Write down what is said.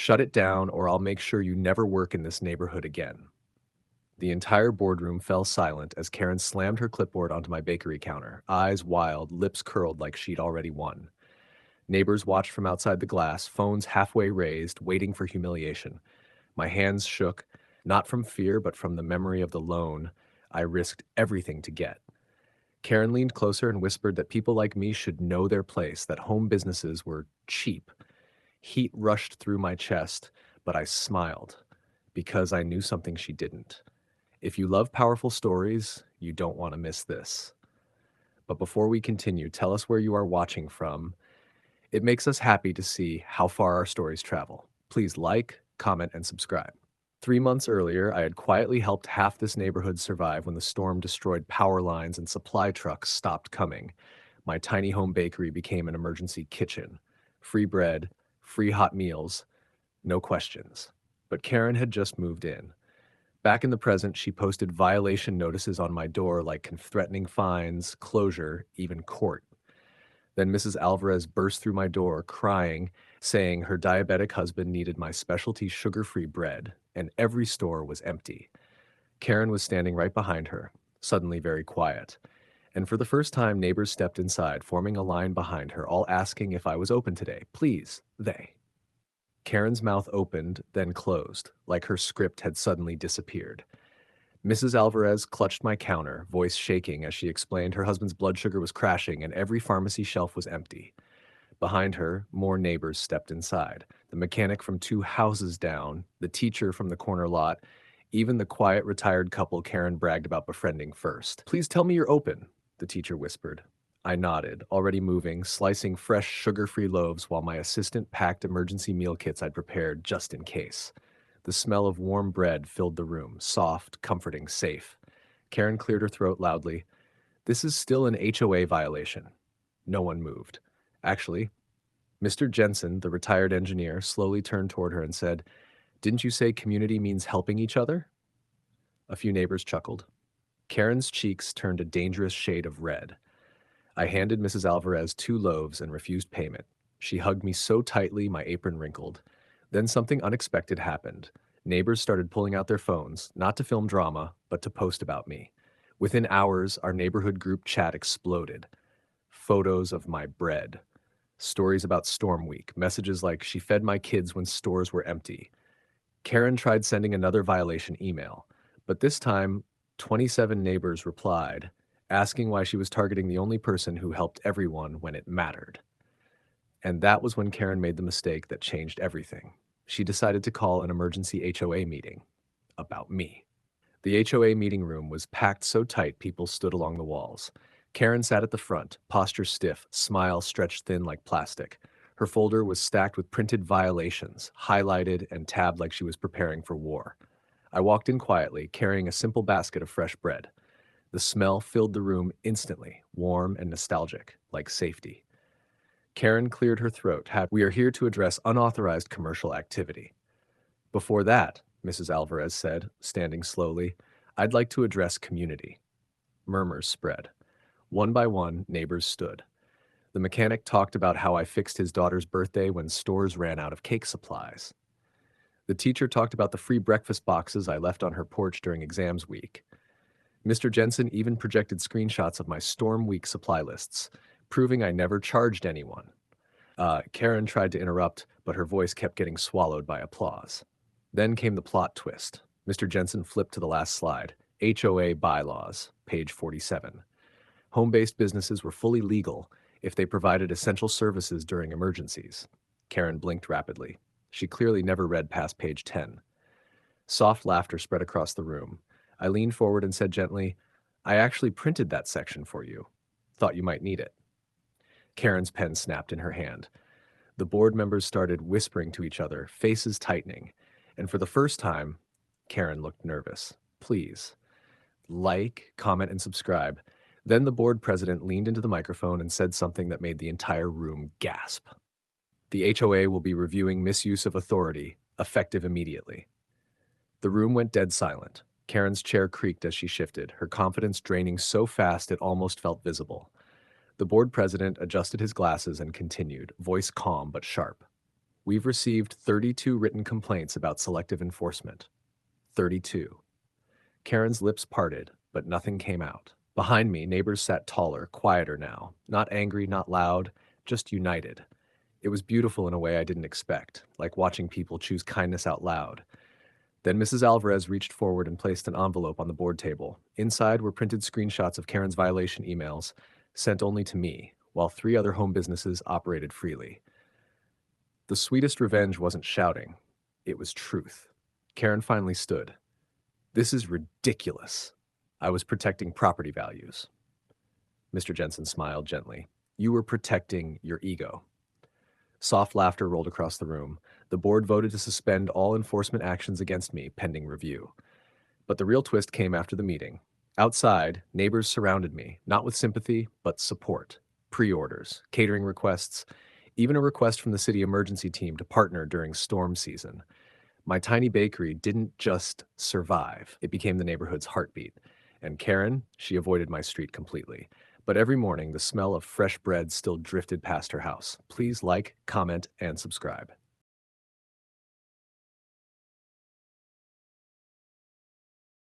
Shut it down, or I'll make sure you never work in this neighborhood again. The entire boardroom fell silent as Karen slammed her clipboard onto my bakery counter, eyes wild, lips curled like she'd already won. Neighbors watched from outside the glass, phones halfway raised, waiting for humiliation. My hands shook, not from fear, but from the memory of the loan I risked everything to get. Karen leaned closer and whispered that people like me should know their place, that home businesses were cheap. Heat rushed through my chest, but I smiled because I knew something she didn't. If you love powerful stories, you don't want to miss this. But before we continue, tell us where you are watching from. It makes us happy to see how far our stories travel. Please like, comment, and subscribe. 3 months earlier, I had quietly helped half this neighborhood survive when the storm destroyed power lines and supply trucks stopped coming. My tiny home bakery became an emergency kitchen. Free bread, free hot meals, no questions. But Karen had just moved in. Back in the present, she posted violation notices on my door like threatening fines, closure, even court. Then Mrs. Alvarez burst through my door, crying, saying her diabetic husband needed my specialty sugar-free bread, and every store was empty. Karen was standing right behind her, suddenly very quiet. And for the first time, neighbors stepped inside, forming a line behind her, all asking if I was open today. Please, they. Karen's mouth opened, then closed, like her script had suddenly disappeared. Mrs. Alvarez clutched my counter, voice shaking as she explained her husband's blood sugar was crashing and every pharmacy shelf was empty. Behind her, more neighbors stepped inside. The mechanic from 2 houses down, the teacher from the corner lot, even the quiet retired couple Karen bragged about befriending first. Please tell me you're open, the teacher whispered. I nodded, already moving, slicing fresh sugar-free loaves while my assistant packed emergency meal kits I'd prepared just in case. The smell of warm bread filled the room, soft, comforting, safe. Karen cleared her throat loudly. This is still an HOA violation. No one moved. Actually, Mr. Jensen, the retired engineer, slowly turned toward her and said, "Didn't you say community means helping each other?" A few neighbors chuckled. Karen's cheeks turned a dangerous shade of red. I handed Mrs. Alvarez 2 loaves and refused payment. She hugged me so tightly my apron wrinkled. Then something unexpected happened. Neighbors started pulling out their phones, not to film drama, but to post about me. Within hours, our neighborhood group chat exploded. Photos of my bread. Stories about Storm Week, messages like she fed my kids when stores were empty. Karen tried sending another violation email, but this time, 27 neighbors replied, asking why she was targeting the only person who helped everyone when it mattered. And that was when Karen made the mistake that changed everything. She decided to call an emergency HOA meeting about me. The HOA meeting room was packed so tight people stood along the walls. Karen sat at the front, posture stiff, smile stretched thin like plastic. Her folder was stacked with printed violations, highlighted and tabbed like she was preparing for war. I walked in quietly, carrying a simple basket of fresh bread. The smell filled the room instantly, warm and nostalgic, like safety. Karen cleared her throat. We are here to address unauthorized commercial activity. Before that, Mrs. Alvarez said, standing slowly, I'd like to address community. Murmurs spread. One by one, neighbors stood. The mechanic talked about how I fixed his daughter's birthday when stores ran out of cake supplies. The teacher talked about the free breakfast boxes I left on her porch during exams week. Mr. Jensen even projected screenshots of my Storm Week supply lists, proving I never charged anyone. Karen tried to interrupt, but her voice kept getting swallowed by applause. Then came the plot twist. Mr. Jensen flipped to the last slide. HOA bylaws, page 47. Home-based businesses were fully legal if they provided essential services during emergencies. Karen blinked rapidly. She clearly never read past page 10. Soft laughter spread across the room. I leaned forward and said gently, I actually printed that section for you. Thought you might need it. Karen's pen snapped in her hand. The board members started whispering to each other, faces tightening. And for the first time, Karen looked nervous. Please, like, comment, and subscribe. Then the board president leaned into the microphone and said something that made the entire room gasp. The HOA will be reviewing misuse of authority, effective immediately. The room went dead silent. Karen's chair creaked as she shifted, her confidence draining so fast it almost felt visible. The board president adjusted his glasses and continued, voice calm but sharp. We've received 32 written complaints about selective enforcement. 32. Karen's lips parted, but nothing came out. Behind me, neighbors sat taller, quieter now. Not angry, not loud, just united. It was beautiful in a way I didn't expect, like watching people choose kindness out loud. Then Mrs. Alvarez reached forward and placed an envelope on the board table. Inside were printed screenshots of Karen's violation emails, sent only to me, while 3 other home businesses operated freely. The sweetest revenge wasn't shouting, it was truth. Karen finally stood. This is ridiculous. I was protecting property values. Mr. Jensen smiled gently. You were protecting your ego. Soft laughter rolled across the room. The board voted to suspend all enforcement actions against me pending review. But the real twist came after the meeting. Outside, neighbors surrounded me, not with sympathy, but support. Pre-orders, catering requests, even a request from the city emergency team to partner during storm season. My tiny bakery didn't just survive, it became the neighborhood's heartbeat. And Karen, she avoided my street completely. But every morning, the smell of fresh bread still drifted past her house. Please like, comment, and subscribe.